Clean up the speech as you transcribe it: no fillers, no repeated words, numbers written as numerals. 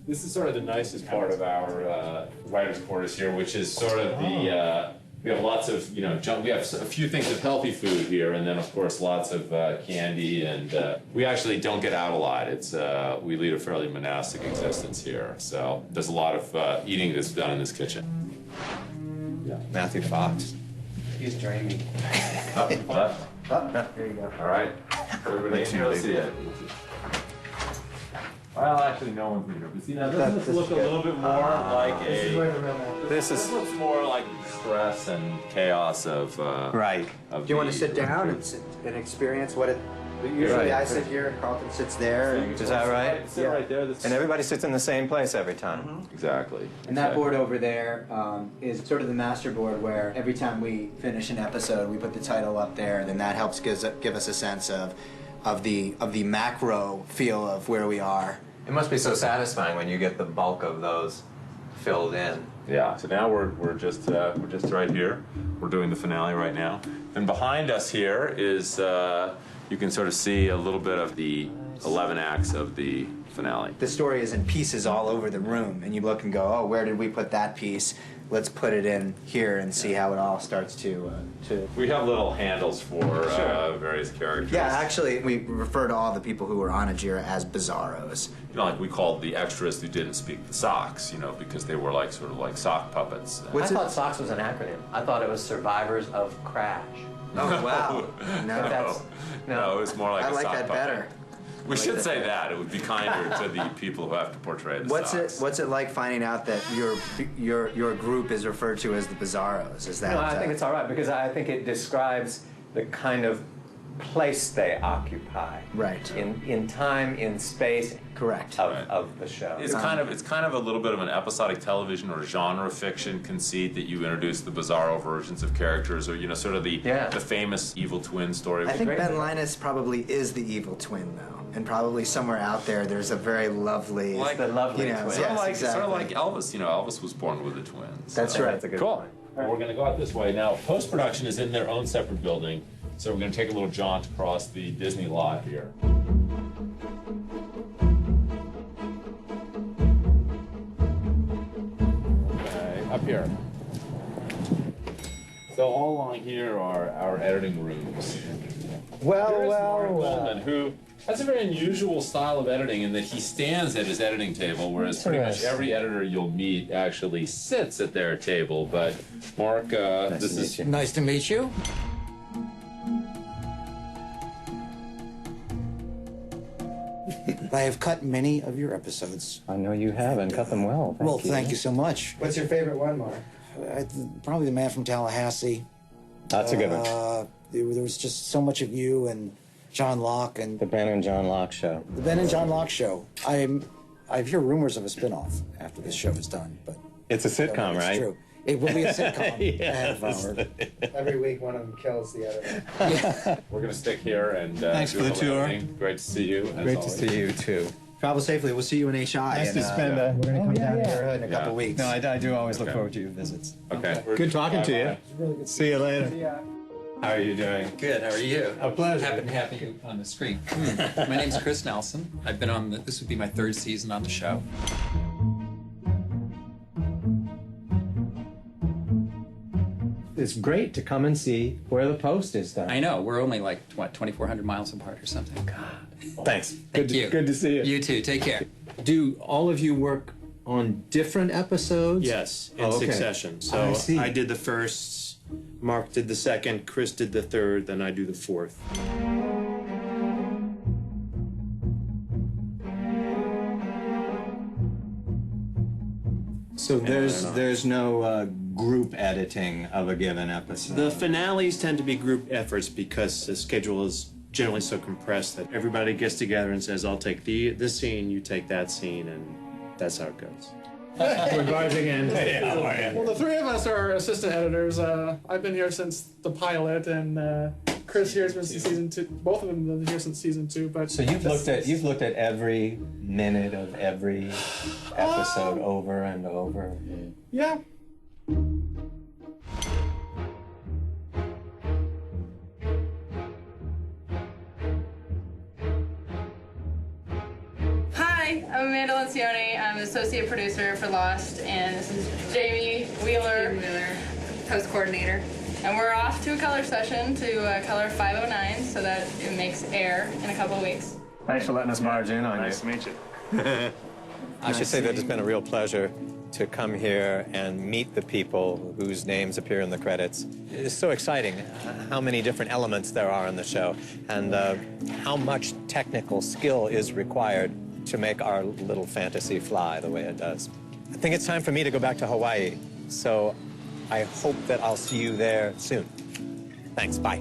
This is sort of the nicest part of our writers' quarters here, which is sort of the, we have lots of, we have a few things of healthy food here, and then of course lots of candy, and we actually don't get out a lot. It's, we lead a fairly monastic existence here, so there's a lot of eating that's done in this kitchen. Yeah. Matthew Fox. He's dreaming. Left. Oh, there you go. All right. Everybody in here, let's see it. Well, actually, no one's in here. But see, now doesn't this look a little bit more like a... This looks more like stress and chaos of... Right. Do you want to sit down and experience what it... Usually I sit here and Carlton sits there. Is that right? Sit right there. And everybody sits in the same place every time. Exactly. And that board over there is sort of the master board where every time we finish an episode, we put the title up there, and then that helps give us a sense of the macro feel of where we are. It must be so satisfying when you get the bulk of those filled in. Yeah. So now we're just right here. We're doing the finale right now. And behind us here is you can sort of see a little bit of the 11 acts of the finale. The story is in pieces all over the room, and you look and go, oh, where did we put that piece? Let's put it in here and see how it all starts to... We have little handles for various characters. Yeah, actually, we refer to all the people who were on Ajira as bizarros. Like we called the extras who didn't speak the socks, because they were like sort of like sock puppets. I thought SOCKS was an acronym. I thought it was Survivors of Crash. Oh, wow. No, it was more like I a like sock that puppet. better. We should say that. It would be kinder to the people who have to portray the socks. What's it like finding out that your group is referred to as the Bizarros? Is that? No, I think it's all right because I think it describes the kind of place they occupy. Right. In time, in space. Correct. Of the show. It's kind of a little bit of an episodic television or genre fiction conceit that you introduce the bizarro versions of characters, or sort of the famous evil twin story. I think Ben Linus probably is the evil twin, though, and probably somewhere out there there's a very lovely, like the lovely twin. Sort of like Elvis. Elvis was born with the twins. That's right. That's a good cool. point. Well, we're going to go out this way now. Post production is in their own separate building, so we're going to take a little jaunt across the Disney lot here. Up here. So all along here are our editing rooms. Here's Mark Goldman, who has a very unusual style of editing in that he stands at his editing table, whereas pretty much every editor you'll meet actually sits at their table. But Mark, Nice to meet you. I have cut many of your episodes. I know you have, and cut them well. Thank you so much. What's your favorite one, Mark? Probably The Man from Tallahassee. That's a good one. There was just so much of you and John Locke and The Ben and John Locke Show. The Ben and John Locke Show. I hear rumors of a spin-off after this show is done, but it's a sitcom, right? True. It will be a sitcom. Yes. Every week one of them kills the other. We're going to stick here and thanks for the tour. Editing. Great to see you. Great to see you too. Travel safely. We'll see you in HI. Nice to spend We're going to come down here in a couple weeks. No, I do always look forward to your visits. Okay. Good talking to you. Really good. See you later. See ya. How are you doing? Good, how are you? A pleasure. Happy to have you on the screen. My name's Chris Nelson. I've been on this would be my 3rd season on the show. It's great to come and see where the post is done. I know, we're only like, what, 2,400 miles apart or something. God. Thanks. Thank you. Good to see you. You too, take care. Do all of you work on different episodes? Yes, in okay. succession. So see. I did the first, Mark did the second, Chris did the third, then I do the fourth. So there's no group editing of a given episode? The finales tend to be group efforts because the schedule is generally so compressed that everybody gets together and says, I'll take this scene, you take that scene, and that's how it goes. We're barging in. Hey, how are you? Well, the 3 of us are assistant editors. I've been here since the pilot, and Chris here's been since season 2. Both of them have been here since season 2. But so you've looked at every minute of every episode over and over. Yeah. Hi, I'm Amanda Lencioni. I'm associate producer for Lost, and this is Jamie Wheeler, post coordinator. And we're off to a color session to color 509, so that it makes air in a couple of weeks. Thanks for letting us barge in on Nice to you. meet you. I should say that it's been a real pleasure to come here and meet the people whose names appear in the credits. It's so exciting how many different elements there are in the show and how much technical skill is required to make our little fantasy fly the way it does. I think it's time for me to go back to Hawaii, so I hope that I'll see you there soon. Thanks, bye.